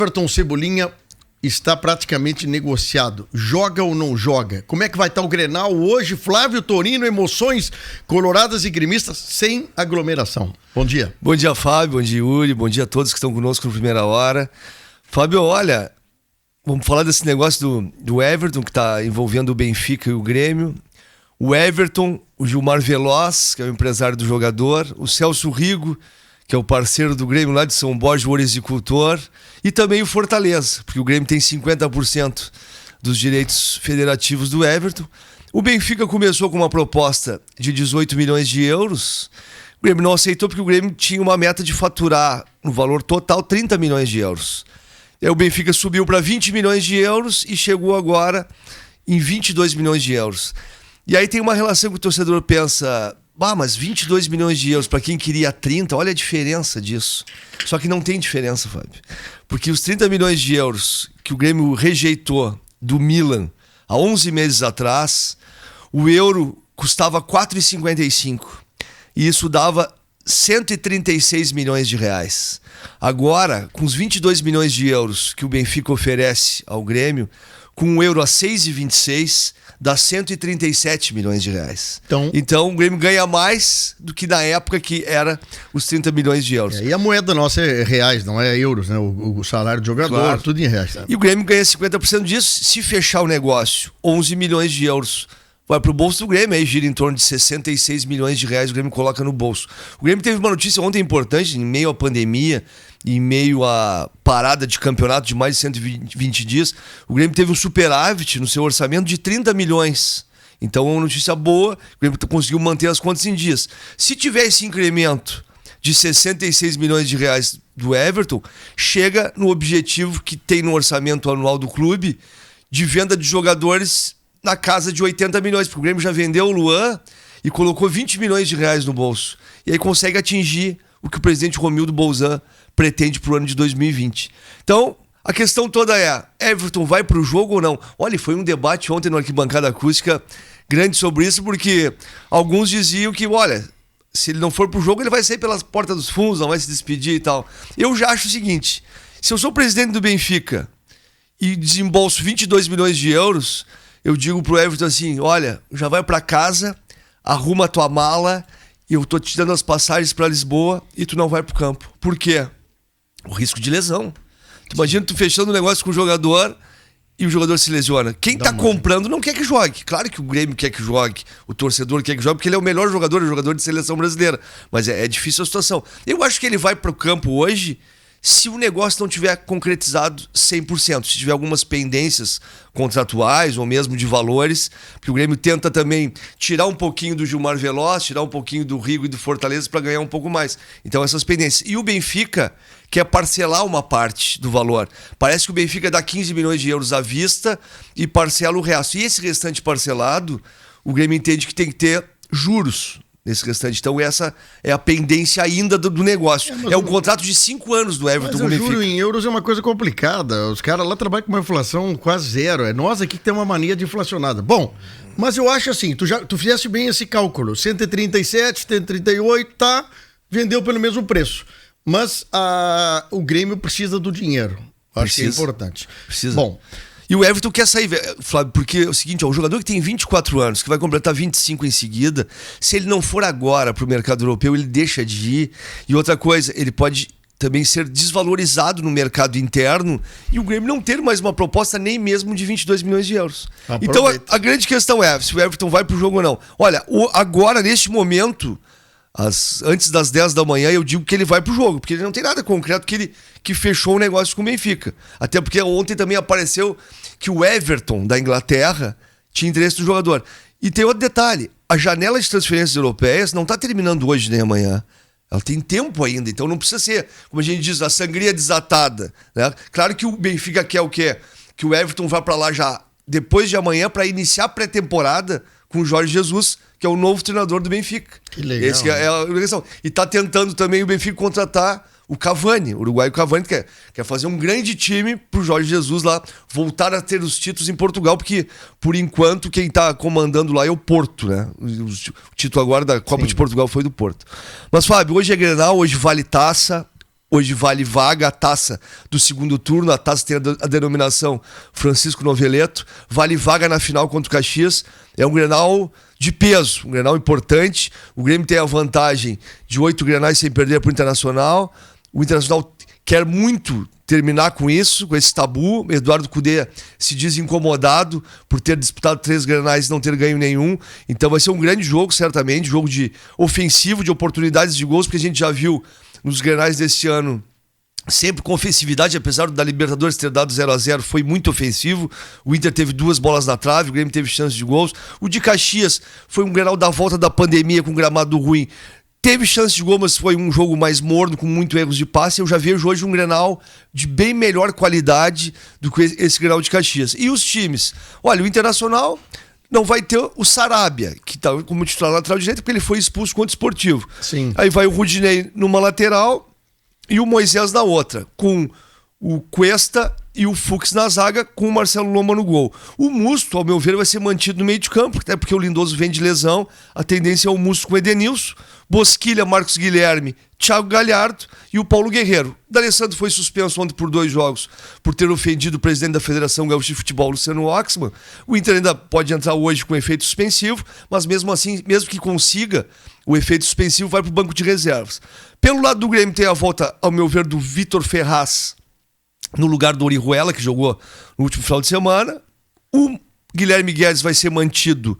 Everton Cebolinha está praticamente negociado. Joga ou não joga? Como é que vai estar o Grenal hoje? Flávio Torino, emoções coloradas e gremistas sem aglomeração. Bom dia. Bom dia, Fábio. Bom dia, Yuri. Bom dia a todos que estão conosco no Primeira Hora. Fábio, olha, vamos falar desse negócio do Everton, que está envolvendo o Benfica e o Grêmio. O Everton, o Gilmar Veloz, que é o empresário do jogador, o Celso Rigo, que é o parceiro do Grêmio lá de São Borja, o orizicultor, e também o Fortaleza, porque o Grêmio tem 50% dos direitos federativos do Everton. O Benfica começou com uma proposta de 18 milhões de euros. O Grêmio não aceitou porque o Grêmio tinha uma meta de faturar, no valor total, 30 milhões de euros. Aí o Benfica subiu para 20 milhões de euros e chegou agora em 22 milhões de euros. E aí tem uma relação que o torcedor pensa... mas 22 milhões de euros para quem queria 30, olha a diferença disso. Só que não tem diferença, Fábio. Porque os 30 milhões de euros que o Grêmio rejeitou do Milan há 11 meses atrás, o euro custava 4,55. E isso dava 136 milhões de reais. Agora, com os 22 milhões de euros que o Benfica oferece ao Grêmio, com o euro a 6,26, dá 137 milhões de reais. Então o Grêmio ganha mais do que na época que era os 30 milhões de euros. E a moeda nossa é reais, não é euros, né? O salário do jogador, claro. Tudo em reais. Tá? E o Grêmio ganha 50% disso. Se fechar o negócio, 11 milhões de euros vai pro bolso do Grêmio, aí gira em torno de 66 milhões de reais, o Grêmio coloca no bolso. O Grêmio teve uma notícia ontem importante, em meio à pandemia, em meio à parada de campeonato de mais de 120 dias, o Grêmio teve um superávit no seu orçamento de 30 milhões. Então é uma notícia boa, o Grêmio conseguiu manter as contas em dias. Se tiver esse incremento de 66 milhões de reais do Everton, chega no objetivo que tem no orçamento anual do clube de venda de jogadores na casa de 80 milhões, porque o Grêmio já vendeu o Luan e colocou 20 milhões de reais no bolso. E aí consegue atingir o que o presidente Romildo Bolzan pretende para o ano de 2020. Então, a questão toda é, Everton vai para o jogo ou não? Olha, foi um debate ontem no Arquibancada Acústica grande sobre isso, porque alguns diziam que, olha, se ele não for para o jogo, ele vai sair pelas portas dos fundos, não vai se despedir e tal. Eu já acho o seguinte, se eu sou presidente do Benfica e desembolso 22 milhões de euros, eu digo pro Everton assim, olha, já vai para casa, arruma a tua mala, e eu tô te dando as passagens para Lisboa e tu não vai pro campo. Por quê? O risco de lesão. Tu imagina tu fechando um negócio com o jogador e o jogador se lesiona. Quem tá comprando não quer que jogue. Claro que o Grêmio quer que jogue, o torcedor quer que jogue, porque ele é o melhor jogador, é o jogador de seleção brasileira. Mas é difícil a situação. Eu acho que ele vai pro campo hoje se o negócio não tiver concretizado 100%, se tiver algumas pendências contratuais ou mesmo de valores, porque o Grêmio tenta também tirar um pouquinho do Gilmar Veloz, tirar um pouquinho do Rigo e do Fortaleza para ganhar um pouco mais. Então essas pendências. E o Benfica quer parcelar uma parte do valor. Parece que o Benfica dá 15 milhões de euros à vista e parcela o resto. E esse restante parcelado, o Grêmio entende que tem que ter juros nesse restante. Então essa é a pendência ainda do negócio. É um contrato de 5 anos do Everton com o Benfica. Mas o juro em euros é uma coisa complicada. Os caras lá trabalham com uma inflação quase zero. É nós aqui que tem uma mania de inflacionada. Bom, mas eu acho assim, tu fizeste bem esse cálculo. 137, 138, tá, vendeu pelo mesmo preço. Mas o Grêmio precisa do dinheiro. Acho que é importante. Precisa. Bom, e o Everton quer sair, Flávio, porque é o seguinte, o jogador que tem 24 anos, que vai completar 25 em seguida, se ele não for agora pro mercado europeu, ele deixa de ir. E outra coisa, ele pode também ser desvalorizado no mercado interno e o Grêmio não ter mais uma proposta nem mesmo de 22 milhões de euros. Então a grande questão é se o Everton vai pro jogo ou não. Olha, agora, neste momento, antes das 10 da manhã, eu digo que ele vai pro jogo, porque ele não tem nada concreto que fechou o negócio com o Benfica. Até porque ontem também apareceu que o Everton da Inglaterra tinha interesse do jogador. E tem outro detalhe, a janela de transferências europeias não está terminando hoje nem amanhã. Ela tem tempo ainda, então não precisa ser, como a gente diz, a sangria desatada, né? Claro que o Benfica quer o quê? Que o Everton vá para lá já depois de amanhã para iniciar a pré-temporada com o Jorge Jesus, que é o novo treinador do Benfica. Que legal. Esse é a questão. E está tentando também o Benfica contratar o Cavani, o uruguaio Cavani, quer fazer um grande time pro Jorge Jesus lá voltar a ter os títulos em Portugal, porque por enquanto quem tá comandando lá é o Porto, né? O título agora da Copa de Portugal foi do Porto. Mas Fábio, hoje é Grenal, hoje vale taça, Hoje vale vaga a taça do segundo turno, a taça tem a denominação Francisco Noveleto, vale vaga na final contra o Caxias. É um Grenal de peso, um Grenal importante. O Grêmio tem a vantagem de 8 Grenais sem perder para o Internacional. O Internacional quer muito terminar com isso, com esse tabu. Eduardo Cudê se diz incomodado por ter disputado 3 Grenais e não ter ganho nenhum. Então vai ser um grande jogo, certamente, jogo de ofensivo, de oportunidades de gols, porque a gente já viu nos Grenais deste ano, sempre com ofensividade, apesar da Libertadores ter dado 0-0, foi muito ofensivo. O Inter teve 2 bolas na trave, o Grêmio teve chance de gols. O de Caxias foi um Grenal da volta da pandemia com gramado ruim. Teve chance de gol, mas foi um jogo mais morno, com muito erros de passe. Eu já vejo hoje um Grenal de bem melhor qualidade do que esse Grenal de Caxias. E os times? Olha, o Internacional não vai ter o Sarabia, que está como titular lateral direito, porque ele foi expulso contra o Esportivo. Sim. Aí vai o Rudinei numa lateral e o Moisés na outra, com o Cuesta e o Fux na zaga, com o Marcelo Lomba no gol. O Musto, ao meu ver, vai ser mantido no meio de campo, até porque o Lindoso vem de lesão, a tendência é o Musto com o Edenilson, Bosquilha, Marcos Guilherme, Thiago Galhardo e o Paulo Guerreiro. O D'Alessandro foi suspenso ontem por 2 jogos por ter ofendido o presidente da Federação Gaúcha de Futebol, Luciano Oxman. O Inter ainda pode entrar hoje com efeito suspensivo, mas mesmo assim, mesmo que consiga, o efeito suspensivo vai para o banco de reservas. Pelo lado do Grêmio tem a volta, ao meu ver, do Vitor Ferraz no lugar do Orihuela, que jogou no último final de semana. O Guilherme Guedes vai ser mantido,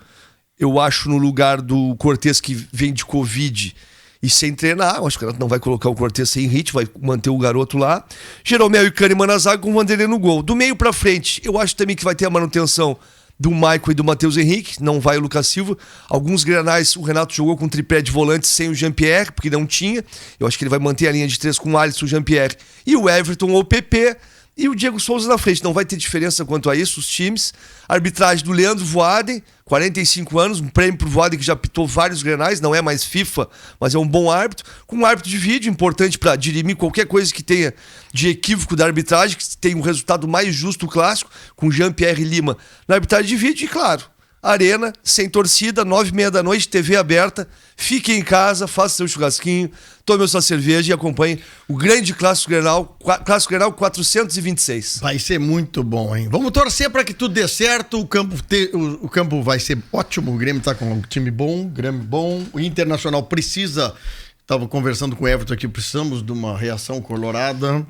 eu acho, no lugar do Cortez, que vem de Covid e sem treinar. Eu acho que ela não vai colocar o Cortez sem ritmo, vai manter o garoto lá. Jeromel e Kahneman na zaga, com o Vanderlei no gol. Do meio pra frente, eu acho também que vai ter a manutenção do Maicon e do Matheus Henrique, não vai o Lucas Silva. Alguns Grenais o Renato jogou com tripé de volantes sem o Jean-Pierre, porque não tinha. Eu acho que ele vai manter a linha de 3 com o Alisson, o Jean-Pierre e o Everton ou o PP. E o Diego Souza na frente. Não vai ter diferença quanto a isso, os times. Arbitragem do Leandro Voaden, 45 anos, um prêmio pro Voaden que já pitou vários Grenais, não é mais FIFA, mas é um bom árbitro. Com um árbitro de vídeo, importante para dirimir qualquer coisa que tenha de equívoco da arbitragem, que tenha um resultado mais justo, clássico, com Jean-Pierre Lima na arbitragem de vídeo. E claro, Arena, sem torcida, 9h30 da noite, TV aberta. Fique em casa, faça seu churrasquinho, tome a sua cerveja e acompanhe o grande Clássico Grenal 426. Vai ser muito bom, hein? Vamos torcer para que tudo dê certo. O campo vai ser ótimo. O Grêmio tá com um time bom, Grêmio bom. O Internacional precisa. Estava conversando com o Everton aqui, precisamos de uma reação colorada.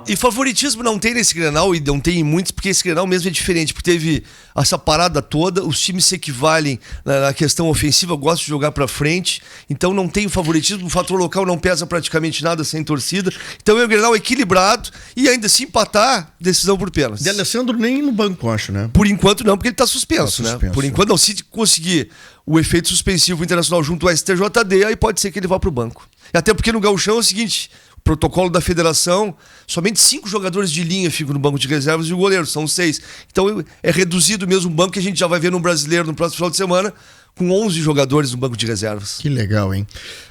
E favoritismo não tem nesse Grenal, e não tem em muitos, porque esse Grenal mesmo é diferente, porque teve essa parada toda, os times se equivalem na questão ofensiva, gostam de jogar pra frente, então não tem o favoritismo, o fator local não pesa praticamente nada sem torcida, então é um Grenal equilibrado, e ainda se empatar, decisão por pênaltis. D'Alessandro nem no banco, acho, né? Por enquanto não, porque ele tá suspenso, né? Por enquanto não, se conseguir o efeito suspensivo internacional junto ao STJD, aí pode ser que ele vá pro banco. Até porque no Gauchão é o seguinte, o protocolo da federação, somente 5 jogadores de linha ficam no banco de reservas e o goleiro, são 6. Então é reduzido mesmo o banco, que a gente já vai ver no Brasileiro no próximo final de semana, com 11 jogadores no banco de reservas. Que legal, hein?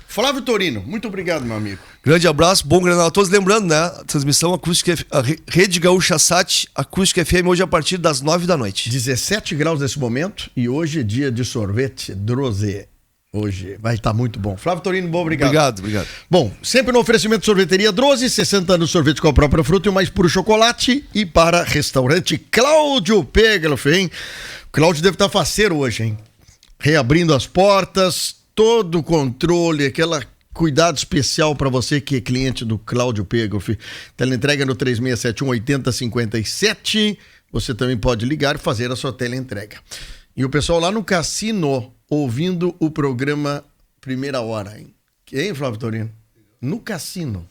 Flávio Torino, muito obrigado, meu amigo. Grande abraço, bom Grenal a todos. Lembrando, né, a transmissão acústica, a Rede Gaúcha Sat, Acústica FM, hoje a partir das 9 da noite. 17 graus nesse momento e hoje é dia de sorvete Drozé. Hoje vai estar muito bom. Flávio Torino, bom, obrigado. Obrigado. Bom, sempre no oferecimento de sorveteria Droze, 60 anos de sorvete com a própria fruta e o mais puro chocolate. E para restaurante Cláudio Pegloff, hein? O Cláudio deve estar faceiro hoje, hein? Reabrindo as portas, todo o controle, aquela cuidado especial para você que é cliente do Cláudio Pegloff. Teleentrega no 3671-8057. Você também pode ligar e fazer a sua teleentrega. E o pessoal lá no cassino ouvindo o programa Primeira Hora, hein? Flávio Torino? No cassino.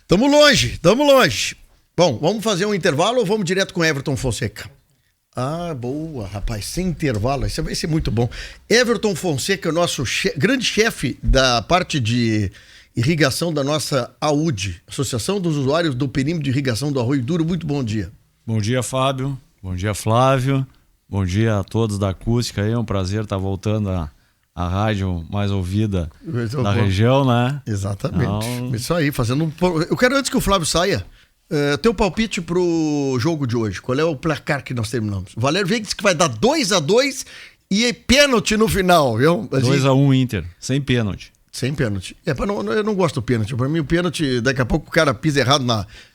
Tamo longe. Bom, vamos fazer um intervalo ou vamos direto com Everton Fonseca? Ah, boa, rapaz, sem intervalo, isso vai ser muito bom. Everton Fonseca é o nosso grande chefe da parte de irrigação da nossa AUD, Associação dos Usuários do Perímetro de Irrigação do Arroio Duro. Muito bom dia. Bom dia, Fábio. Bom dia, Flávio. Bom dia a todos da Acústica aí, é um prazer estar voltando a rádio mais ouvida da região, né? Exatamente. Então... Isso aí, fazendo Eu quero, antes que o Flávio saia, teu palpite pro jogo de hoje. Qual é o placar que nós terminamos? O Valério Veiga disse que vai dar 2-2 e pênalti no final, viu? 2-1 Inter, sem pênalti. Sem pênalti. Eu não gosto do pênalti. Pra mim, o pênalti, daqui a pouco o cara pisa errado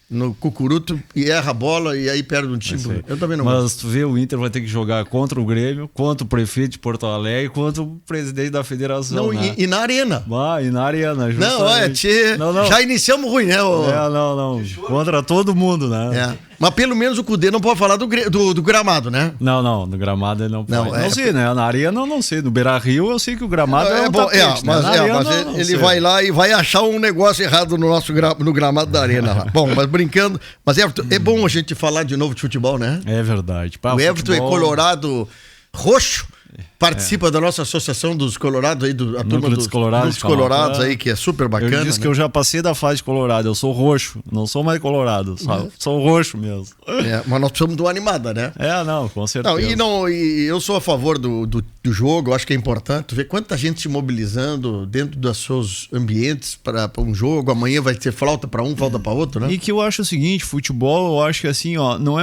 no cucuruto e erra a bola e aí perde um título. Eu também não gosto. Mas tu vê, o Inter vai ter que jogar contra o Grêmio, contra o prefeito de Porto Alegre, contra o presidente da federação. Não, né? e na arena. E na arena, justamente. Não, olha, Não. já iniciamos ruim, né? Não. Contra todo mundo, né? Mas pelo menos o Cudê não pode falar do gramado, né? Não, no gramado ele não pode. Não sei, né? Na arena eu não sei. No Beira-Rio eu sei que o gramado é bom. Mas ele vai lá e vai achar um negócio errado no gramado da arena lá. Bom, mas brincando. Mas, Everton, é bom a gente falar de novo de futebol, né? É verdade. O Everton é colorado roxo. Participa da nossa associação dos Colorados aí, a turma dos Colorados aí, que é super bacana. Eu disse que eu já passei da fase de Colorado, eu sou roxo, não sou mais colorado, sou roxo mesmo. Mas nós precisamos de uma animada, né? Não, com certeza. E eu sou a favor do jogo, eu acho que é importante. Tu vê quanta gente se mobilizando dentro dos seus ambientes para um jogo, amanhã vai ter falta para um, falta para outro, né? E que eu acho o seguinte, futebol, eu acho que assim, não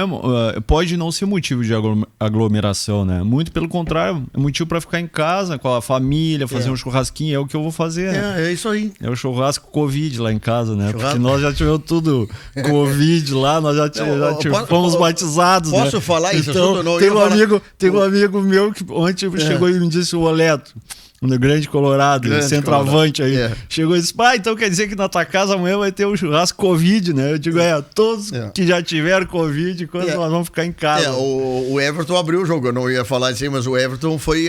pode não ser motivo de aglomeração, né? Muito pelo contrário, é motivo para ficar em casa com a família, fazer um churrasquinho, é o que eu vou fazer. É isso aí. É o churrasco Covid lá em casa, né? Porque nós já tivemos tudo Covid lá, nós já fomos batizados, posso né? falar isso? Então, tem um amigo meu que ontem chegou e me disse, o Oleto, no grande Colorado, centroavante aí. Chegou e disse, então quer dizer que na tua casa amanhã vai ter um churrasco Covid, né? Eu digo, todos que já tiveram Covid, quando nós vamos ficar em casa. O Everton abriu o jogo, eu não ia falar assim, mas o Everton foi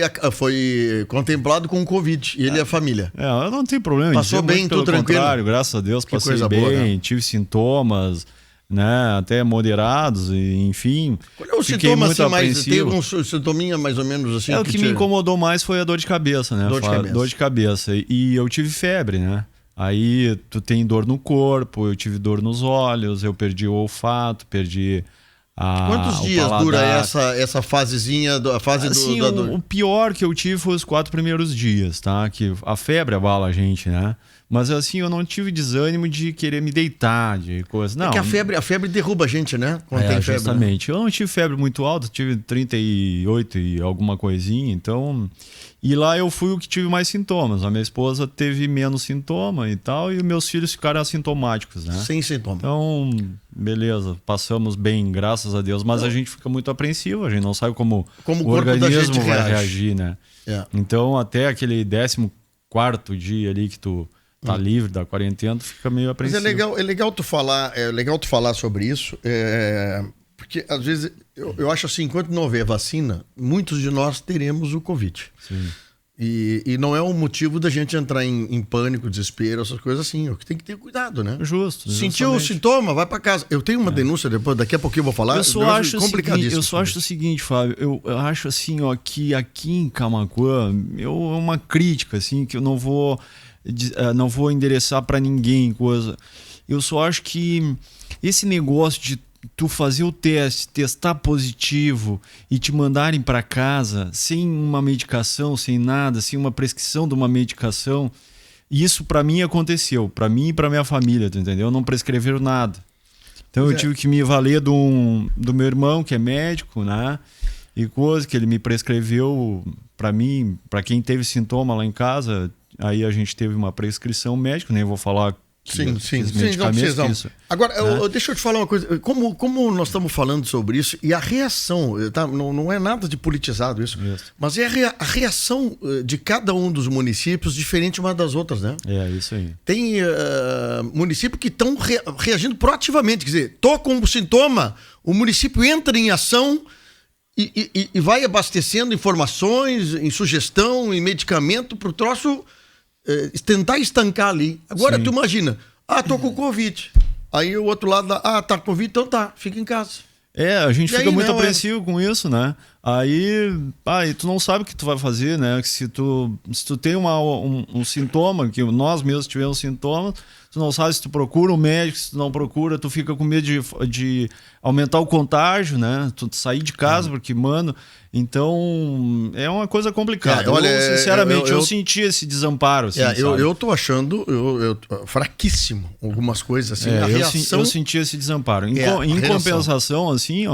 contemplado com Covid, ele e a família. Eu não tenho problema. Passou bem, tudo tranquilo? Graças a Deus, passei coisa bem, boa, né? tive sintomas, né, até moderados, e enfim. Qual é o sintoma assim mais? Tem um sintominha mais ou menos assim? O que me incomodou mais foi a dor de cabeça, né? Dor de cabeça. E eu tive febre, né? Aí tu tem dor no corpo, eu tive dor nos olhos, eu perdi o olfato, perdi Quantos dias dura essa fasezinha, a fase assim, da dor? O pior que eu tive foi os 4 primeiros dias, tá? Que a febre abala a gente, né? Mas assim, eu não tive desânimo de querer me deitar, de coisa. Não. É que a febre derruba a gente, né? Quando tem febre. Justamente. Né? Eu não tive febre muito alta, tive 38 e alguma coisinha, então... E lá eu fui o que tive mais sintomas. A minha esposa teve menos sintoma e tal, e meus filhos ficaram assintomáticos, né? Sem sintoma. Então, beleza, passamos bem, graças a Deus, mas a gente fica muito apreensivo, a gente não sabe como o organismo vai reagir, né? Então, até aquele 14º dia ali que tu tá livre da quarentena, tu fica meio apreensivo. Mas é legal tu falar sobre isso, porque às vezes eu acho assim, enquanto não houver vacina, muitos de nós teremos o Covid. Sim. E não é um motivo da gente entrar em pânico, desespero, essas coisas assim. O que tem que ter cuidado, né? Justo. Sentiu o sintoma, vai pra casa. Eu tenho uma denúncia depois, daqui a pouquinho eu vou falar. Eu só acho o seguinte, Fábio, eu acho assim, ó, que aqui em Camaquã, é uma crítica, assim, que eu não vou endereçar pra ninguém, coisa. Eu só acho que esse negócio de tu fazer o teste, testar positivo e te mandarem para casa sem uma medicação, sem nada, sem uma prescrição de uma medicação, isso para mim aconteceu, para mim e para minha família, tu entendeu? Não prescreveram nada. Então eu tive que me valer do meu irmão, que é médico, né? E coisa que ele me prescreveu para mim, para quem teve sintoma lá em casa, aí a gente teve uma prescrição médica, nem vou falar. Sim, não precisamos. Agora, deixa eu te falar uma coisa. Como nós estamos falando sobre isso, e a reação, tá? Não é nada de politizado isso. Mas é a reação de cada um dos municípios diferente uma das outras, né? É, isso aí. Tem municípios que estão reagindo proativamente. Quer dizer, tô com um sintoma, o município entra em ação e vai abastecendo informações, em sugestão, em medicamento para o troço... tentar estancar ali. Agora, tu imagina, tô com Covid. Aí o outro lado, tá com Covid, então tá, fica em casa. A gente fica muito apreensivo com isso, né? Aí tu não sabe o que tu vai fazer, né? Se tu tem um sintoma, que nós mesmos tivemos sintomas, tu não sabe se tu procura um médico, se tu não procura, tu fica com medo de aumentar o contágio, né? Tu sair de casa, porque, mano... Então, é uma coisa complicada. Olha, sinceramente, eu senti esse desamparo. Assim, eu tô achando fraquíssimo algumas coisas. Assim, a reação... eu senti esse desamparo. Em compensação, assim,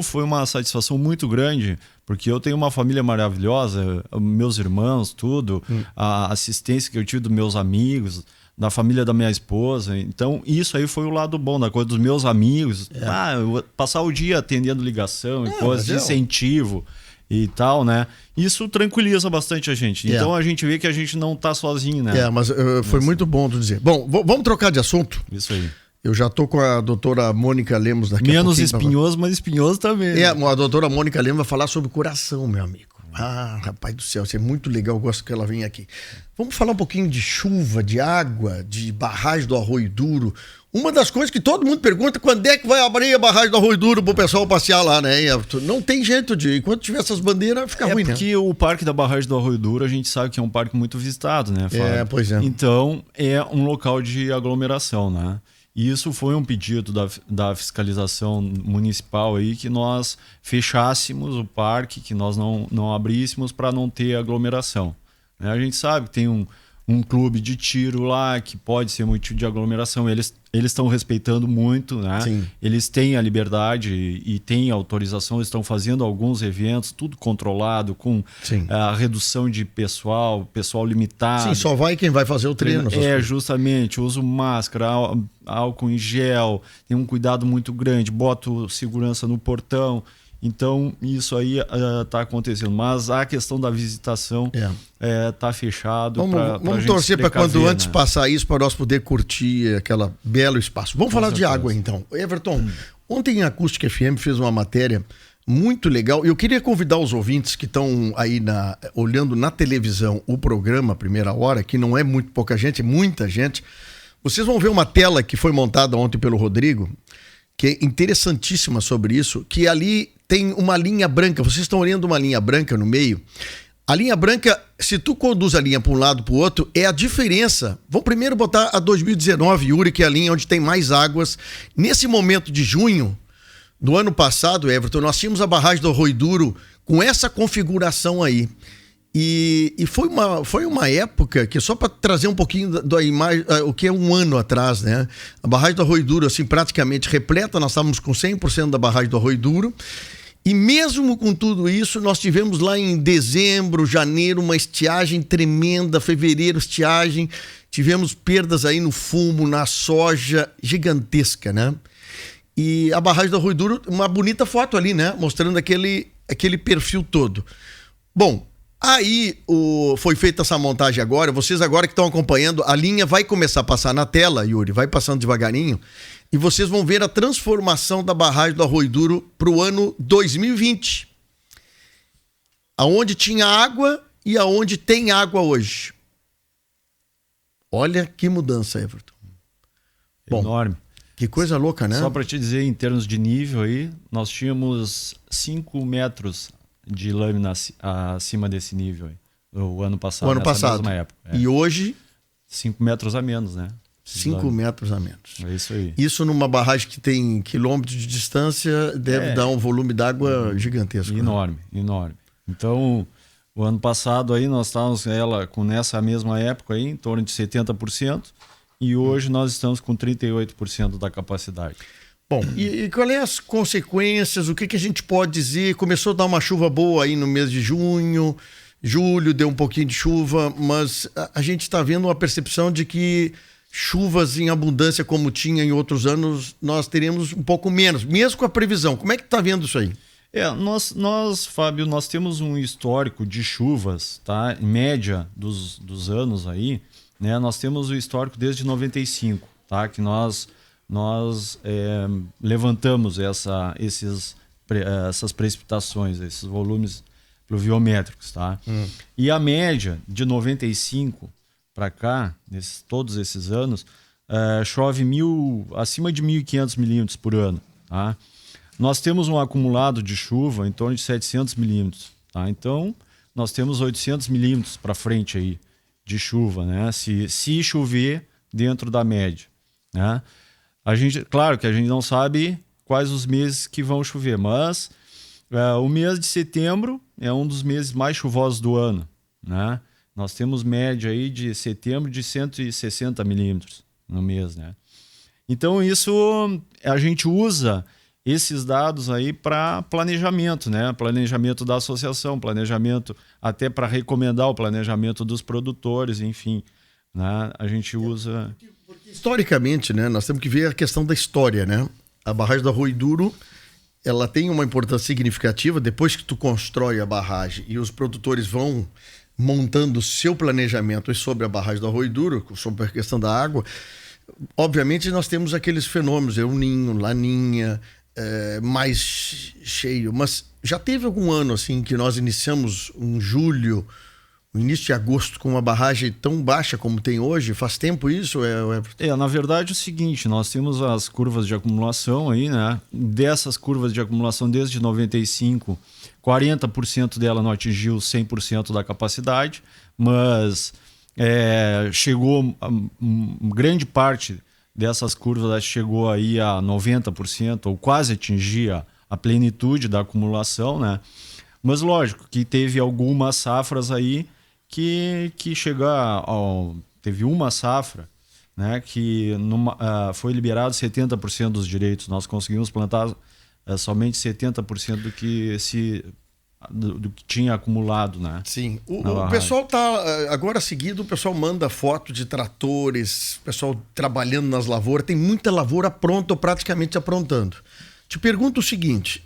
foi uma satisfação muito grande Porque eu tenho uma família maravilhosa, meus irmãos, tudo, a assistência que eu tive dos meus amigos, da família da minha esposa. Então, isso aí foi o lado bom da coisa dos meus amigos. Eu passar o dia atendendo ligação e coisas de incentivo e tal, né? Isso tranquiliza bastante a gente. Então, a gente vê que a gente não tá sozinho, né? Mas foi muito bom tu dizer. Bom, vamos trocar de assunto? Isso aí. Eu já tô com a doutora Mônica Lemos daqui a pouquinho. Menos espinhoso, mas espinhoso também. A doutora Mônica Lemos vai falar sobre o coração, meu amigo. Rapaz do céu, isso é muito legal, eu gosto que ela venha aqui. Vamos falar um pouquinho de chuva, de água, de barragem do Arroio Duro. Uma das coisas que todo mundo pergunta, quando é que vai abrir a barragem do Arroio Duro pro pessoal passear lá, né? Não tem jeito de... Enquanto tiver essas bandeiras, fica ruim, né? Porque o parque da barragem do Arroio Duro, a gente sabe que é um parque muito visitado, né, Fábio? Pois é. Então, é um local de aglomeração, né? E isso foi um pedido da fiscalização municipal aí, que nós fechássemos o parque, que nós não abríssemos para não ter aglomeração. A gente sabe que tem um clube de tiro lá que pode ser motivo de aglomeração. Eles estão respeitando muito, né? Sim. Eles têm a liberdade e têm autorização, eles estão fazendo alguns eventos, tudo controlado, com a redução de pessoal limitado. Sim, só vai quem vai fazer o treino. Justamente. Uso máscara, álcool em gel, tem um cuidado muito grande, boto segurança no portão. Então, isso aí está acontecendo. Mas a questão da visitação está fechado. Vamos torcer para quanto antes passar isso, para nós poder curtir aquele belo espaço. Vamos falar de água, então. Everton, ontem a Acústica FM fez uma matéria muito legal. Eu queria convidar os ouvintes que estão aí olhando na televisão o programa Primeira Hora, que não é muito pouca gente, é muita gente. Vocês vão ver uma tela que foi montada ontem pelo Rodrigo, que é interessantíssima sobre isso, que ali tem uma linha branca. Vocês estão olhando uma linha branca no meio. A linha branca, se tu conduz a linha para um lado para o outro, é a diferença. Vamos primeiro botar a 2019, Yuri, que é a linha onde tem mais águas. Nesse momento de junho do ano passado, Everton, nós tínhamos a barragem do Arroio Duro com essa configuração aí. E foi uma época que, só para trazer um pouquinho da imagem, o que é um ano atrás, né? A barragem do Arroio Duro, assim, praticamente repleta, nós estávamos com 100% da barragem do Arroio Duro. E mesmo com tudo isso, nós tivemos lá em dezembro, janeiro, uma estiagem tremenda, fevereiro, estiagem. Tivemos perdas aí no fumo, na soja, gigantesca, né? E a barragem do Arroio Duro, uma bonita foto ali, né? Mostrando aquele perfil todo. Bom, aí foi feita essa montagem agora. Vocês agora que estão acompanhando, a linha vai começar a passar na tela, Yuri, vai passando devagarinho, e vocês vão ver a transformação da barragem do Arroio Duro para o ano 2020. Aonde tinha água e aonde tem água hoje. Olha que mudança, Everton. Bom, enorme. Que coisa louca, né? Só para te dizer, em termos de nível aí, nós tínhamos 5 metros de lâmina acima desse nível aí, o ano passado. O ano passado. Mesma época. E hoje? 5 metros a menos, né? 5 metros a menos. É isso aí. Isso numa barragem que tem quilômetros de distância deve dar um volume d'água gigantesco. Enorme, né? Enorme. Então, o ano passado aí nós estávamos nessa mesma época aí, em torno de 70%, e hoje nós estamos com 38% da capacidade. Bom, e qual é as consequências? O que a gente pode dizer? Começou a dar uma chuva boa aí no mês de junho, julho deu um pouquinho de chuva, mas a gente está vendo uma percepção de que chuvas em abundância como tinha em outros anos, nós teremos um pouco menos, mesmo com a previsão. Como é que está vendo isso aí? Nós, Fábio, nós temos um histórico de chuvas, tá? Em média dos anos aí, né? Nós temos o histórico desde 95, tá? Que nós levantamos essas precipitações, esses volumes pluviométricos, tá? E a média de 95 para cá, todos esses anos, chove acima de 1.500 milímetros por ano, tá? Nós temos um acumulado de chuva em torno de 700 milímetros, tá? Então, nós temos 800 milímetros para frente aí de chuva, né? Se chover dentro da média, né? Claro que a gente não sabe quais os meses que vão chover, mas o mês de setembro é um dos meses mais chuvosos do ano, né? Nós temos média aí de setembro de 160 milímetros no mês, né? Então isso a gente usa esses dados aí para planejamento, né? Planejamento da associação, planejamento até para recomendar o planejamento dos produtores, enfim, né? A gente usa... Porque, historicamente, né, nós temos que ver a questão da história, né? A barragem do Arroio Duro, ela tem uma importância significativa depois que tu constrói a barragem e os produtores vão montando o seu planejamento sobre a barragem do Arroio Duro, sobre a questão da água. Obviamente, nós temos aqueles fenômenos, El Ninho, Laninha, mais cheio, mas já teve algum ano assim que nós iniciamos um julho, o início de agosto com uma barragem tão baixa como tem hoje? Faz tempo isso? Na verdade é o seguinte, nós temos as curvas de acumulação aí, né? Dessas curvas de acumulação desde 95, 40% dela não atingiu 100% da capacidade, mas chegou grande parte dessas curvas chegou aí a 90% ou quase atingia a plenitude da acumulação, né? Mas lógico que teve algumas safras aí que teve uma safra, né, que foi liberado 70% dos direitos. Nós conseguimos plantar somente 70% do que tinha acumulado, né? Sim. O pessoal tá agora seguido, o pessoal manda foto de tratores, pessoal trabalhando nas lavouras, tem muita lavoura pronta ou praticamente aprontando. Te pergunto o seguinte,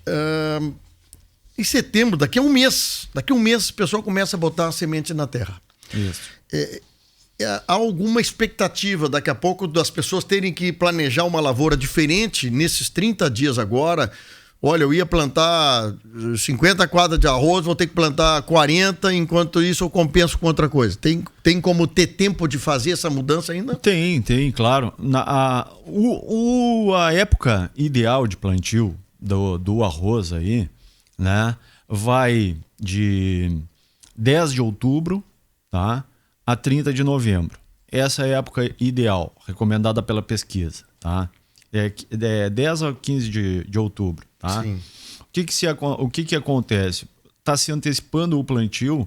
em setembro, daqui a um mês, o pessoal começa a botar a semente na terra. Isso. Há alguma expectativa daqui a pouco das pessoas terem que planejar uma lavoura diferente nesses 30 dias agora? Olha, eu ia plantar 50 quadras de arroz, vou ter que plantar 40, enquanto isso eu compenso com outra coisa. Tem como ter tempo de fazer essa mudança ainda? Tem, claro. A época ideal de plantio do arroz aí, né, vai de 10 de outubro, tá, a 30 de novembro. Essa é a época ideal, recomendada pela pesquisa, tá? É 10 a 15 de outubro. Tá? Sim. O que acontece? Está se antecipando o plantio,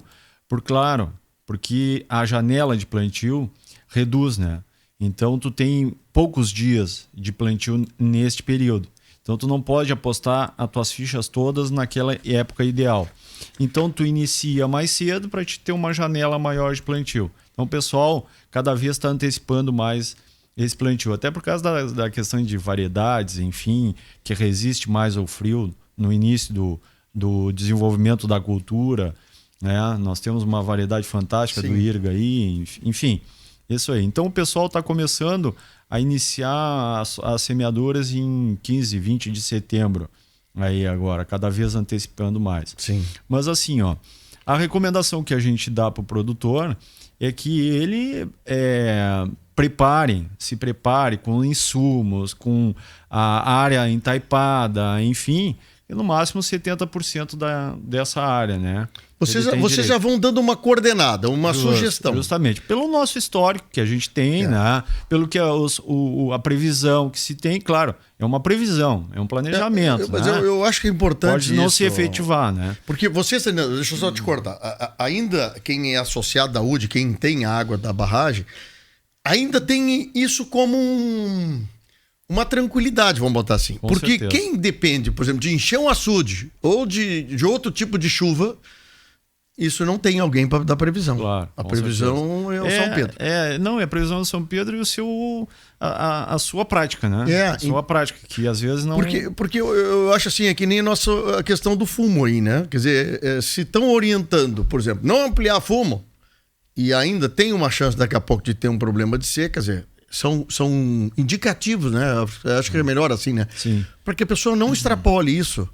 porque a janela de plantio reduz, né? Então tu tem poucos dias de plantio neste período. Então tu não pode apostar as tuas fichas todas naquela época ideal. Então tu inicia mais cedo para te ter uma janela maior de plantio. Então o pessoal cada vez está antecipando mais esse plantio, até por causa da questão de variedades, enfim, que resiste mais ao frio no início do desenvolvimento da cultura, né? Nós temos uma variedade fantástica. Sim. Do IRGA aí, enfim, isso aí. Então o pessoal está começando a iniciar as semeadoras em 15, 20 de setembro, aí agora, cada vez antecipando mais. Sim. Mas assim, a recomendação que a gente dá para o produtor é que ele se prepare com insumos, com a área entaipada, enfim, e no máximo 70% dessa área, né? Vocês já vão dando uma coordenada, uma sugestão. Justamente. Pelo nosso histórico que a gente tem, né? Pelo que a previsão que se tem, claro, é uma previsão, é um planejamento. Mas né? eu acho que é importante. Pode não se efetivar, né? Porque vocês, deixa eu só te cortar, ainda quem é associado à UD, quem tem a água da barragem, ainda tem isso como uma tranquilidade, vamos botar assim. Com porque certeza. Quem depende, por exemplo, de encher um açude ou de outro tipo de chuva, isso não tem alguém para dar previsão. Claro, a previsão é o São Pedro. A previsão é o São Pedro e a sua prática, né? A sua prática, que às vezes não... Porque eu acho assim, é que nem a questão do fumo aí, né? Quer dizer, se estão orientando, por exemplo, não ampliar fumo, e ainda tem uma chance daqui a pouco de ter um problema de seca, quer dizer, são indicativos, né? Acho que é melhor assim, né? Sim. Para que a pessoa não extrapole isso,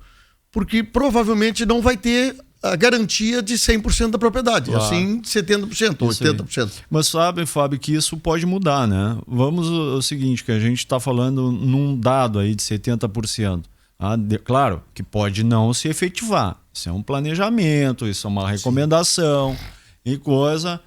porque provavelmente não vai ter a garantia de 100% da propriedade, claro. Assim 70%, 80%. Mas sabe, Fábio, que isso pode mudar, né? Vamos o seguinte, que a gente está falando num dado aí de 70%. Claro que pode não se efetivar. Isso é um planejamento, isso é uma recomendação. Sim. E coisa...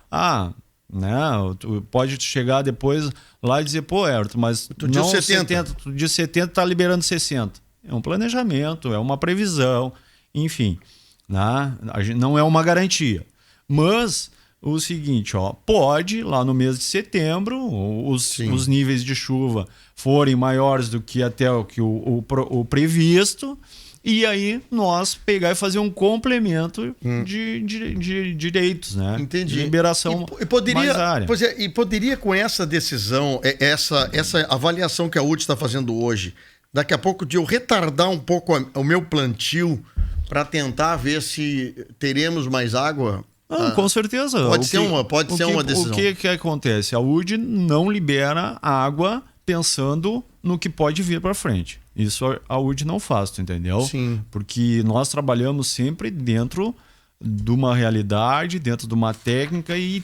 né? Tu pode chegar depois lá e dizer, pô, Everton, mas tu não 70. Tu de 70 tá liberando 60. É um planejamento, é uma previsão, enfim, né? Não é uma garantia. Mas o seguinte, ó, pode lá no mês de setembro os níveis de chuva forem maiores do que até o previsto, e aí nós pegar e fazer um complemento de direitos, né? Entendi. De liberação mais área. Pois é, e poderia com essa decisão, essa avaliação que a UD está fazendo hoje, daqui a pouco de eu retardar um pouco o meu plantio para tentar ver se teremos mais água? Com certeza. Pode ser uma decisão. O que acontece? A UD não libera água pensando no que pode vir para frente. Isso a UD não faz, tu entendeu? Sim. Porque nós trabalhamos sempre dentro de uma realidade, dentro de uma técnica e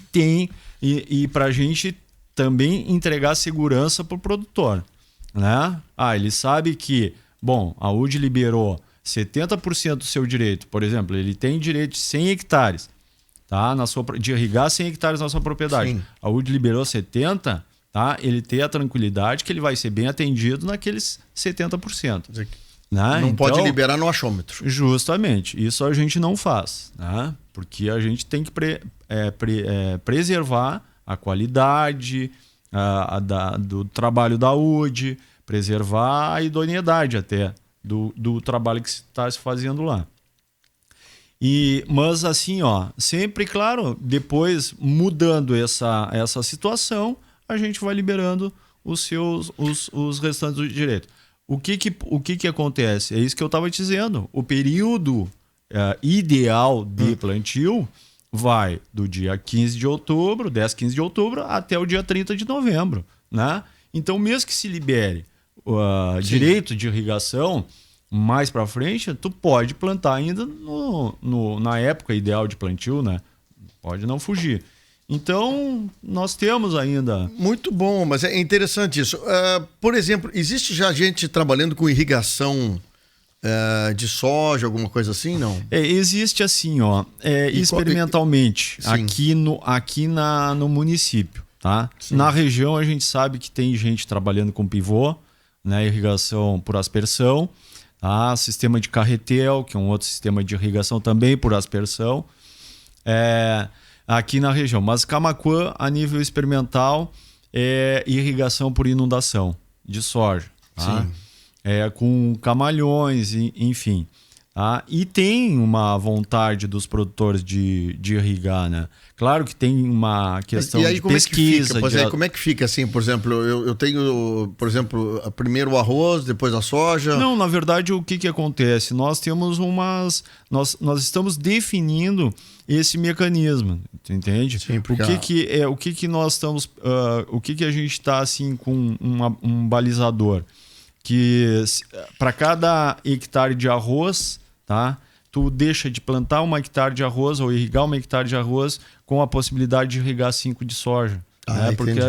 para a gente também entregar segurança para o produtor, né? Ele sabe que, a UD liberou 70% do seu direito, por exemplo, ele tem direito de 100 hectares, tá? De irrigar 100 hectares na sua propriedade. Sim. A UD liberou 70%, tá? Ele tem a tranquilidade que ele vai ser bem atendido naqueles 70%. Né? Não pode liberar no achômetro. Justamente. Isso a gente não faz, né? Porque a gente tem que preservar a qualidade do trabalho da UD, preservar a idoneidade até do trabalho que está se fazendo lá. Mas assim, sempre, claro, depois mudando essa situação, a gente vai liberando os restantes do direito. O que acontece? É isso que eu estava dizendo. O período ideal de plantio vai do dia 15 de outubro, 10, 15 de outubro, até o dia 30 de novembro. Né? Então, mesmo que se libere direito de irrigação, mais para frente, tu pode plantar ainda na época ideal de plantio, né? Pode não fugir. Então, nós temos ainda... Muito bom, mas é interessante isso. Por exemplo, existe já gente trabalhando com irrigação de soja, alguma coisa assim, não? Existe assim, experimentalmente, aqui no município, tá? Sim. Na região a gente sabe que tem gente trabalhando com pivô, né? Irrigação por aspersão, tá? Sistema de carretel, que é um outro sistema de irrigação também por aspersão. Aqui na região. Mas Camaquã, a nível experimental, é irrigação por inundação de soja. Tá? Sim. Com camalhões, enfim. Tá? E tem uma vontade dos produtores de irrigar, né? Claro que tem uma questão de pesquisa. Como é que fica assim, por exemplo, eu tenho, por exemplo, primeiro o arroz, depois a soja? Não, na verdade, o que acontece? Nós temos nós estamos definindo esse mecanismo, entende? Sim, o que nós estamos, o que a gente está assim com um balizador que para cada hectare de arroz, tá? Tu deixa de plantar 1 hectare de arroz ou irrigar 1 hectare de arroz com a possibilidade de irrigar 5 de soja, né? Porque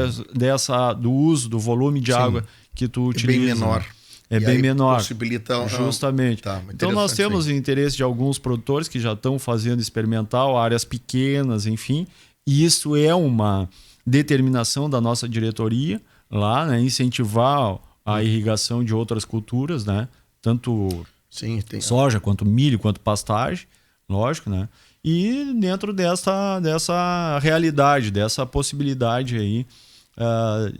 do uso do volume de água que tu utiliza. Bem menor. Bem menor. Possibilita... Justamente. Então nós temos o interesse de alguns produtores que já estão fazendo experimental, áreas pequenas, enfim. E isso é uma determinação da nossa diretoria lá, né? Incentivar a irrigação de outras culturas, né? Tanto soja, quanto milho, quanto pastagem, lógico, né? E dentro dessa realidade, dessa possibilidade aí,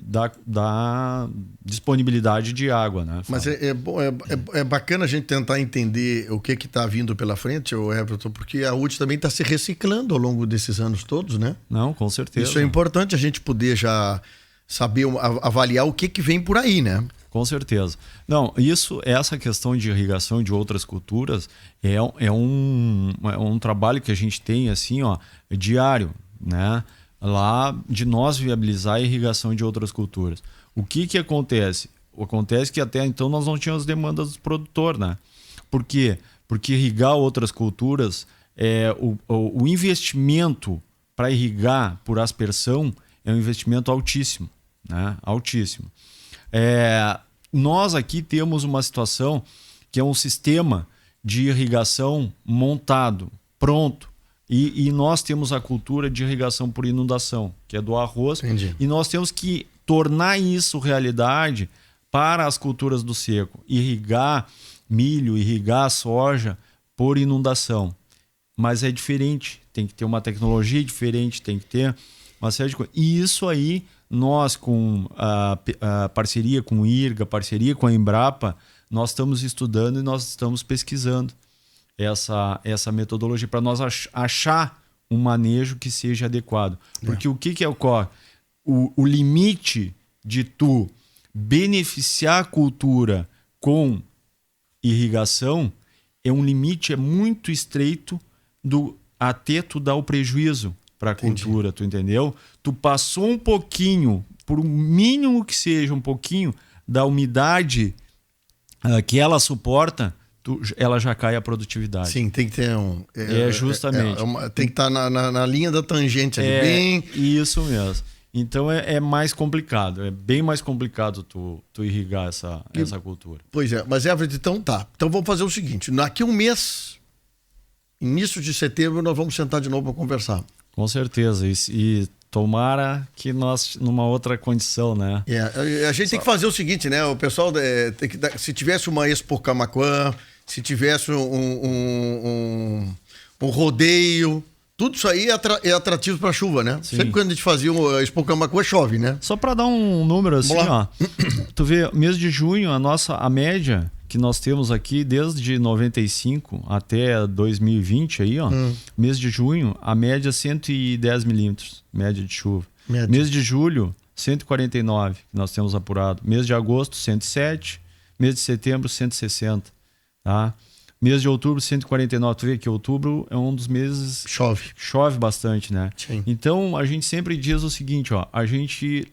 da disponibilidade de água, né? Mas é bacana a gente tentar entender o que está vindo pela frente, Everton, porque a UD também está se reciclando ao longo desses anos todos, né? Não, com certeza. Isso é importante a gente poder já saber, avaliar o que vem por aí, né? Com certeza. Não, essa questão de irrigação de outras culturas é um trabalho que a gente tem assim, diário, né? Lá de nós viabilizar a irrigação de outras culturas. O que acontece? Acontece que até então nós não tínhamos demandas do produtor, né? Por quê? Porque irrigar outras culturas, o investimento para irrigar por aspersão é um investimento altíssimo, né? Altíssimo. Nós aqui temos uma situação que é um sistema de irrigação montado, pronto. E nós temos a cultura de irrigação por inundação, que é do arroz. Entendi. E nós temos que tornar isso realidade para as culturas do seco. Irrigar milho, irrigar soja por inundação. mas é diferente. Tem que ter uma tecnologia diferente, tem que ter uma série de coisas. E isso aí, nós com a parceria com o IRGA, parceria com a Embrapa, nós estamos estudando e nós estamos pesquisando essa metodologia para nós achar um manejo que seja adequado. Porque o que ocorre? O limite de tu beneficiar a cultura com irrigação é um limite muito estreito até tu dar o prejuízo para a cultura, tu entendeu? Tu passou um pouquinho, por um mínimo que seja, um pouquinho da umidade que ela suporta, ela já cai a produtividade. Sim, tem que ter justamente. Tem que estar na linha da tangente ali, bem... Isso mesmo. Então é mais complicado, é bem mais complicado tu irrigar essa cultura. Pois é, mas Everett, então tá. Então vamos fazer o seguinte, daqui um mês, início de setembro, nós vamos sentar de novo para conversar. Com certeza, e tomara que nós, numa outra condição, né? A gente tem que fazer o seguinte, né? O pessoal, se tivesse uma Expo Camaquã, se tivesse um rodeio... Tudo isso aí é atrativo para chuva, né? Sim. Sempre quando a gente fazia a Expo Camaquã, chove, né? Só para dar um número assim, ó. Tu vê, mês de junho, a média que nós temos aqui, desde 95 até 2020, aí, ó. Mês de junho, a média 110 milímetros, média de chuva. Mês de julho, 149, que nós temos apurado. Mês de agosto, 107. Mês de setembro, 160, tá? Mês de outubro, 149. Tu vê que outubro é um dos meses... Chove bastante, né? Sim. Então, a gente sempre diz o seguinte, ó.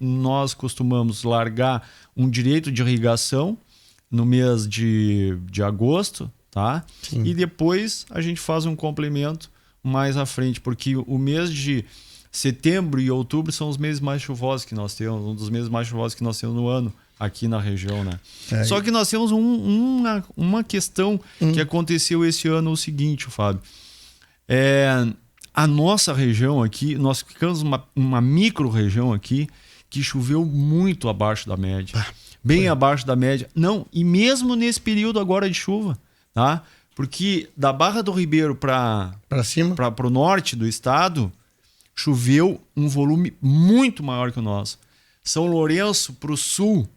Nós costumamos largar um direito de irrigação no mês de agosto, tá? Sim. E depois a gente faz um complemento mais à frente, porque o mês de setembro e outubro são os meses mais chuvosos que nós temos, um dos meses mais chuvosos que nós temos no ano aqui na região, né? Só que nós temos uma questão que aconteceu esse ano, o seguinte, Fábio. A nossa região aqui, nós ficamos uma micro-região aqui que choveu muito abaixo da média. Bem abaixo da média. Não, e mesmo nesse período agora de chuva, tá? Porque da Barra do Ribeiro para cima, para o norte do estado, choveu um volume muito maior que o nosso. São Lourenço para o sul,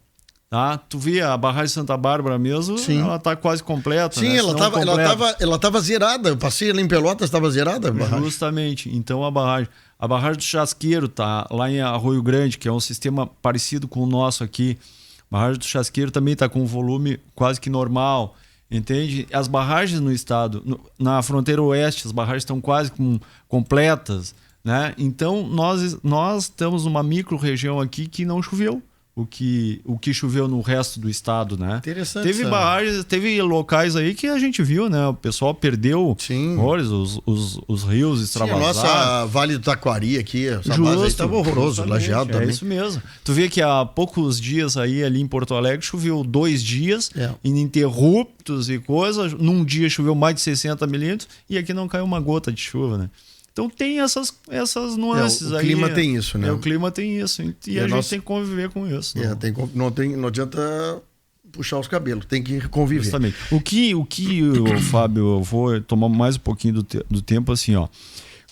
tá? Tu vê a barragem de Santa Bárbara mesmo, sim, ela tá quase completa. Sim, né? ela tava zerada. Eu passei ali em Pelotas, estava zerada a barragem. Justamente. Então a barragem do Chasqueiro tá lá em Arroio Grande, que é um sistema parecido com o nosso aqui. A barragem do Chasqueiro também está com um volume quase que normal, entende? As barragens no estado, na fronteira oeste, as barragens estão quase completas, né? Então nós estamos numa micro-região aqui que não choveu o que choveu no resto do estado, né? Interessante. Teve barragens, teve locais aí que a gente viu, né? O pessoal perdeu os rios extravasados. Sim, a nossa Vale do Taquari aqui, essa base aí estava horroroso, lajeado também. É isso mesmo. Tu vê que há poucos dias aí ali em Porto Alegre choveu 2 dias ininterruptos e coisas. Num dia choveu mais de 60 milímetros e aqui não caiu uma gota de chuva, né? Então tem essas nuances aí. O clima tem isso, né? O clima tem isso. E a gente tem que conviver com isso. Não adianta puxar os cabelos, tem que conviver. Justamente. O que Fábio, eu vou tomar mais um pouquinho do tempo assim, ó.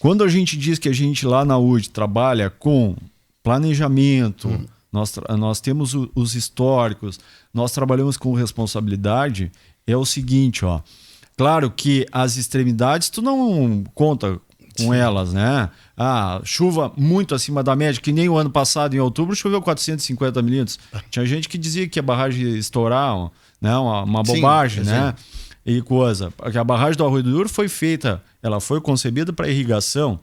Quando a gente diz que a gente lá na UD trabalha com planejamento, nós temos os históricos, nós trabalhamos com responsabilidade, é o seguinte, ó. Claro que as extremidades tu não conta com elas, né? Chuva muito acima da média, que nem o ano passado, em outubro, choveu 450 milímetros. Tinha gente que dizia que a barragem ia estourar, né? Uma bobagem, né? E coisa. A barragem do Arroio do Douro foi feita, ela foi concebida para irrigação.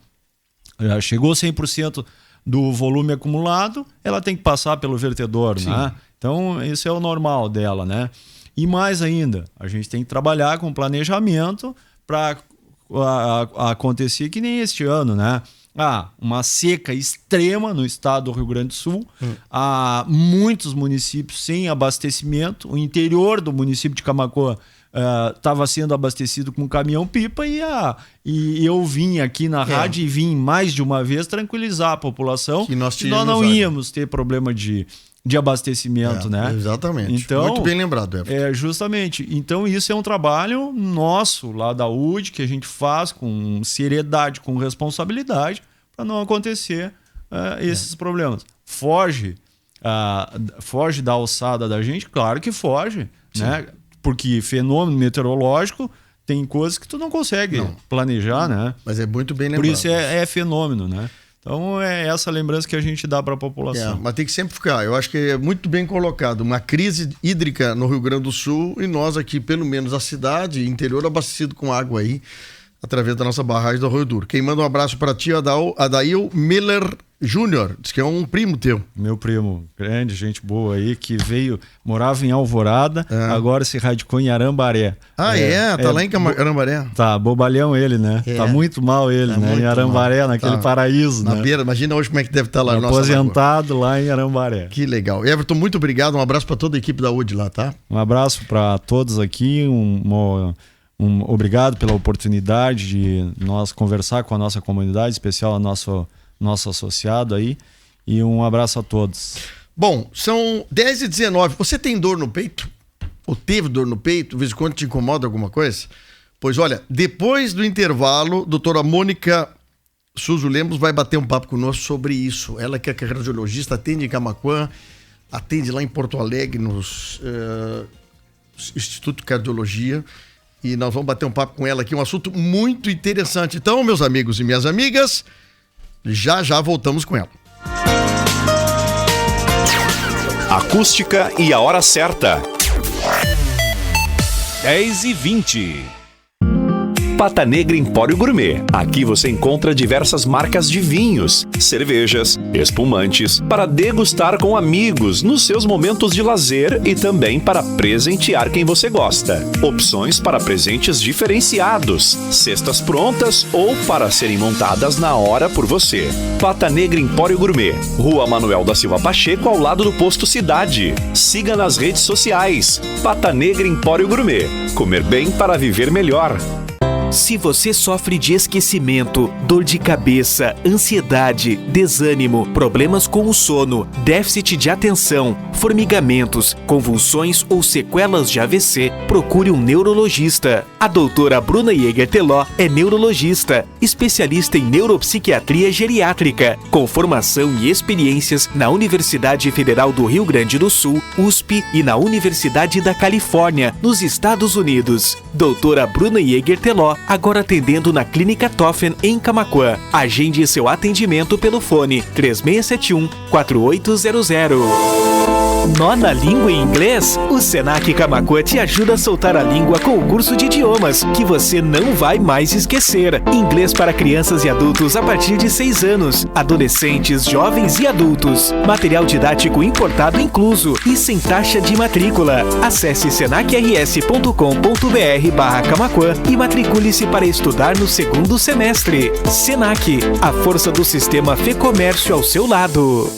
Chegou 100% do volume acumulado, ela tem que passar pelo vertedor, né? Então, isso é o normal dela, né? E mais ainda, a gente tem que trabalhar com planejamento para acontecer que nem este ano, né? Uma seca extrema no estado do Rio Grande do Sul, há muitos municípios sem abastecimento, o interior do município de Camaquã estava sendo abastecido com caminhão-pipa e eu vim aqui na rádio e vim mais de uma vez tranquilizar a população que nós não íamos ter problema de de abastecimento, né? Exatamente. Então, muito bem lembrado, Everton. Justamente. Então, isso é um trabalho nosso lá da UD, que a gente faz com seriedade, com responsabilidade, para não acontecer esses problemas. Foge da alçada da gente? Claro que foge, né? Porque fenômeno meteorológico tem coisas que tu não consegue planejar, né? Mas é muito bem lembrado. Por isso é fenômeno, né? Então é essa lembrança que a gente dá para a população. Mas tem que sempre ficar, eu acho que é muito bem colocado, uma crise hídrica no Rio Grande do Sul e nós aqui, pelo menos a cidade, interior abastecido com água aí, através da nossa barragem do Arroio Duro. Quem manda um abraço para ti, Adail Miller Júnior, diz que é um primo teu. Meu primo, grande, gente boa aí, que morava em Alvorada, agora se radicou em Arambaré. Tá lá em Arambaré. Tá, bobalhão ele, né? Tá muito mal ele, né? Em Arambaré, mal. Naquele paraíso, na né? beira, imagina hoje como é que deve estar lá. Aposentado lá em Arambaré. Que legal. Everton, muito obrigado, um abraço para toda a equipe da UD lá, tá? Um abraço para todos aqui, obrigado pela oportunidade de nós conversar com a nossa comunidade, em especial a nosso associado aí, e um abraço a todos. Bom, são 10h19. Você tem dor no peito? Ou teve dor no peito? De vez em quando te incomoda alguma coisa? Pois olha, depois do intervalo, doutora Mônica Suso Lemos vai bater um papo conosco sobre isso. Ela que é cardiologista, atende em Camaquã, atende lá em Porto Alegre, no Instituto de Cardiologia, e nós vamos bater um papo com ela aqui, um assunto muito interessante. Então, meus amigos e minhas amigas, já voltamos com ela. Acústica e a hora certa. 10h20. Pata Negra Empório Gourmet. Aqui você encontra diversas marcas de vinhos, cervejas, espumantes, para degustar com amigos nos seus momentos de lazer e também para presentear quem você gosta. Opções para presentes diferenciados, cestas prontas ou para serem montadas na hora por você. Pata Negra Empório Gourmet, Rua Manuel da Silva Pacheco, ao lado do Posto Cidade. Siga nas redes sociais. Pata Negra Empório Gourmet. Comer bem para viver melhor. Se você sofre de esquecimento, dor de cabeça, ansiedade, desânimo, problemas com o sono, déficit de atenção, formigamentos, convulsões ou sequelas de AVC, procure um neurologista. A doutora Bruna Jäger Teló é neurologista, especialista em neuropsiquiatria geriátrica, com formação e experiências na Universidade Federal do Rio Grande do Sul, USP, e na Universidade da Califórnia, nos Estados Unidos. Doutora Bruna Jäger Teló, agora atendendo na Clínica Toffen, em Camaquã. Agende seu atendimento pelo fone 3671-4800. Nó na língua em inglês? O Senac Camaquã te ajuda a soltar a língua com o curso de idiomas, que você não vai mais esquecer. Inglês para crianças e adultos a partir de 6 anos, adolescentes, jovens e adultos. Material didático importado incluso e sem taxa de matrícula. Acesse senacrs.com.br/Camaquã e matricule-se para estudar no 2º semestre. Senac, a força do sistema Fê Comércio ao seu lado.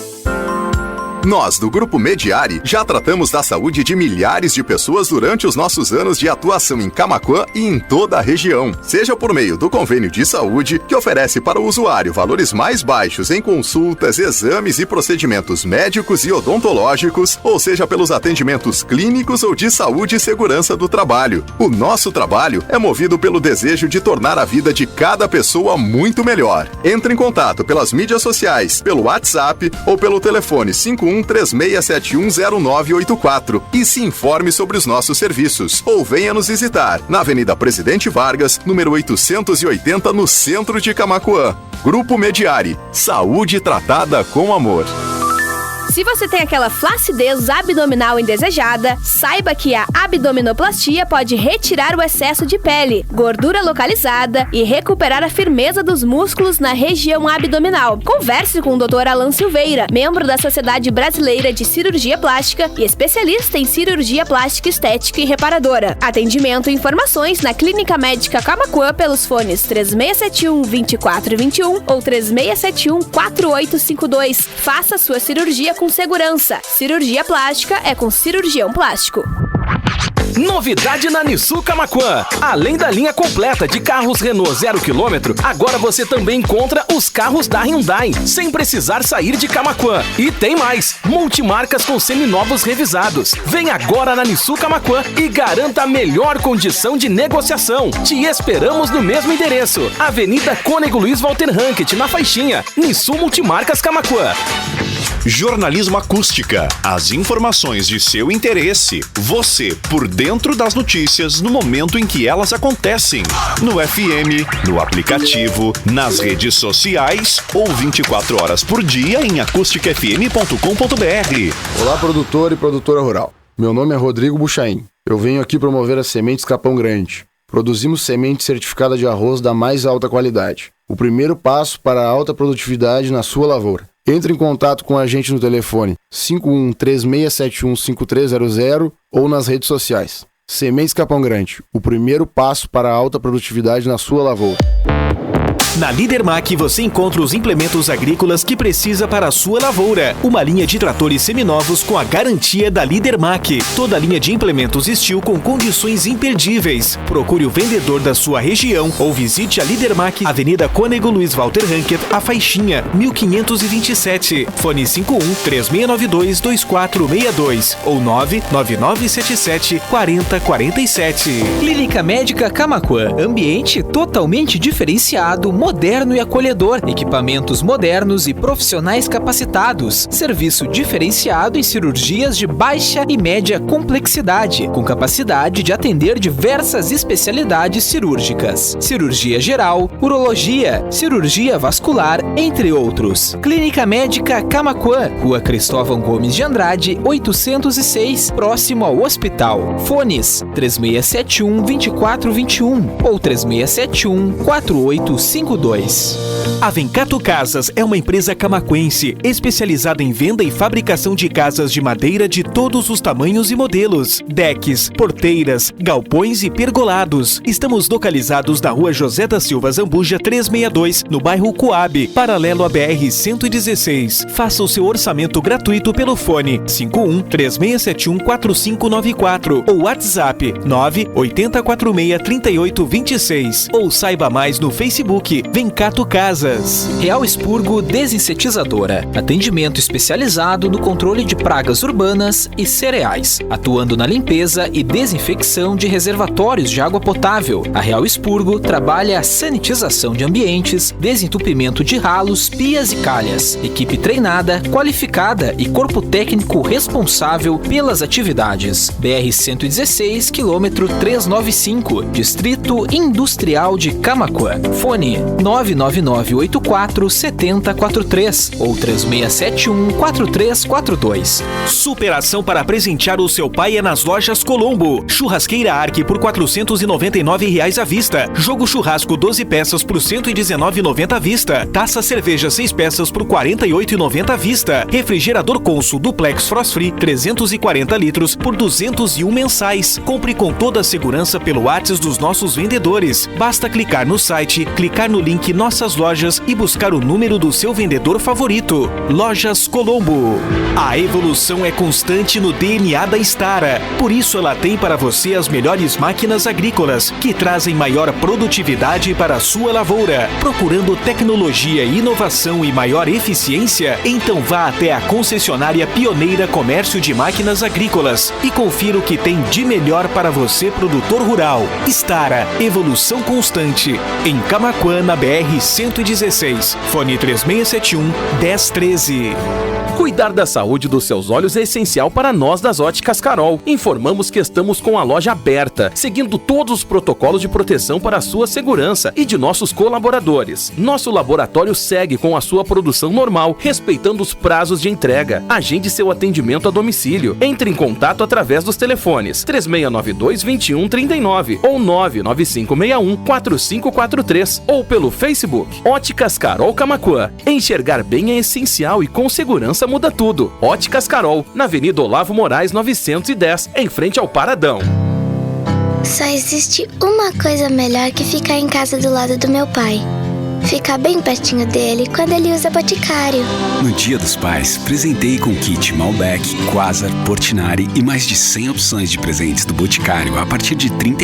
Nós, do Grupo Mediari, já tratamos da saúde de milhares de pessoas durante os nossos anos de atuação em Camaquã e em toda a região. Seja por meio do convênio de saúde, que oferece para o usuário valores mais baixos em consultas, exames e procedimentos médicos e odontológicos, ou seja pelos atendimentos clínicos ou de saúde e segurança do trabalho. O nosso trabalho é movido pelo desejo de tornar a vida de cada pessoa muito melhor. Entre em contato pelas mídias sociais, pelo WhatsApp ou pelo telefone 5136710984 e se informe sobre os nossos serviços. Ou venha nos visitar na Avenida Presidente Vargas, número 880, no centro de Camaquã. Grupo Mediari, saúde tratada com amor. Se você tem aquela flacidez abdominal indesejada, saiba que a abdominoplastia pode retirar o excesso de pele, gordura localizada e recuperar a firmeza dos músculos na região abdominal. Converse com o Dr. Alan Silveira, membro da Sociedade Brasileira de Cirurgia Plástica e especialista em cirurgia plástica estética e reparadora. Atendimento e informações na Clínica Médica Camaquã pelos fones 3671-2421 ou 3671-4852. Faça sua cirurgia com segurança. Cirurgia plástica é com Cirurgião Plástico. Novidade na Nissu Camaquã. Além da linha completa de carros Renault 0 km, agora você também encontra os carros da Hyundai, sem precisar sair de Camaquã. E tem mais, multimarcas com seminovos revisados. Vem agora na Nissu Camaquã e garanta a melhor condição de negociação. Te esperamos no mesmo endereço, Avenida Cônego Luiz Walter Ranket, na Faixinha. Nissu Multimarcas Camaquã. Jornalismo Acústica. As informações de seu interesse. Você por dentro das notícias no momento em que elas acontecem. No FM, no aplicativo, nas redes sociais ou 24 horas por dia em acusticfm.com.br. Olá, produtor e produtora rural. Meu nome é Rodrigo Buchaim. Eu venho aqui promover as sementes Capão Grande. Produzimos semente certificada de arroz da mais alta qualidade. O primeiro passo para a alta produtividade na sua lavoura. Entre em contato com a gente no telefone 5136715300 ou nas redes sociais. Sementes Capão Grande, o primeiro passo para a alta produtividade na sua lavoura. Na Lidermac você encontra os implementos agrícolas que precisa para a sua lavoura. Uma linha de tratores seminovos com a garantia da Lidermac. Toda a linha de implementos Steel com condições imperdíveis. Procure o vendedor da sua região ou visite a Lidermac, Avenida Cônego Luiz Walter Ranket, a Faixinha, 1527. Fone 51-3692-2462 ou 99977-4047. Clínica Médica Camaquã. Ambiente totalmente diferenciado, moderno e acolhedor, equipamentos modernos e profissionais capacitados, serviço diferenciado em cirurgias de baixa e média complexidade, com capacidade de atender diversas especialidades cirúrgicas, cirurgia geral, urologia, cirurgia vascular, entre outros. Clínica Médica Camaquã, Rua Cristóvão Gomes de Andrade, 806, próximo ao hospital. Fones 3671-2421 ou 3671-4852. A Vencato Casas é uma empresa camaquense especializada em venda e fabricação de casas de madeira de todos os tamanhos e modelos, decks, porteiras, galpões e pergolados. Estamos localizados na Rua José da Silva Zambuja 362, no bairro Coab, paralelo à BR-116. Faça o seu orçamento gratuito pelo fone 51-3671-4594 ou WhatsApp 980463826 ou saiba mais no Facebook Vencato Casas. Real Expurgo Desinsetizadora. Atendimento especializado no controle de pragas urbanas e cereais, atuando na limpeza e desinfecção de reservatórios de água potável. A Real Expurgo trabalha a sanitização de ambientes, desentupimento de ralos, pias e calhas. Equipe treinada, qualificada e corpo técnico responsável pelas atividades. BR-116, quilômetro 395, Distrito Industrial de Camaquã. Fone 99984-7043 ou 3671-4342. Superação para presentear o seu pai é nas lojas Colombo. Churrasqueira Arc por R$ 499 à vista. Jogo churrasco 12 peças por R$ 119,90 à vista. Taça cerveja 6 peças por R$ 48,90 à vista. Refrigerador Consul Duplex Frost Free 340 litros por R$ 201 mensais. Compre com toda a segurança pelo WhatsApp dos nossos vendedores. Basta clicar no site, clicar no link Nossas Lojas e buscar o número do seu vendedor favorito. Lojas Colombo. A evolução é constante no DNA da Stara. Por isso ela tem para você as melhores máquinas agrícolas que trazem maior produtividade para a sua lavoura. Procurando tecnologia, inovação e maior eficiência? Então vá até a concessionária pioneira Comércio de Máquinas Agrícolas e confira o que tem de melhor para você, produtor rural. Stara, evolução constante. Em Camaquã, na BR-116. Fone 3671-1013. Cuidar da saúde dos seus olhos é essencial para nós das Óticas Carol. Informamos que estamos com a loja aberta, seguindo todos os protocolos de proteção para a sua segurança e de nossos colaboradores. Nosso laboratório segue com a sua produção normal, respeitando os prazos de entrega. Agende seu atendimento a domicílio. Entre em contato através dos telefones 3692-2139 ou 99561-4543 ou pelo Facebook Óticas Carol Camaquã. Enxergar bem é essencial e com segurança muda tudo. Óticas Carol, na Avenida Olavo Moraes 910, em frente ao Paradão. Só existe uma coisa melhor que ficar em casa do lado do meu pai. ficar bem pertinho dele quando ele usa Boticário. No Dia dos Pais, presenteie com kit Malbec, Quasar, Portinari e mais de 100 opções de presentes do Boticário a partir de 30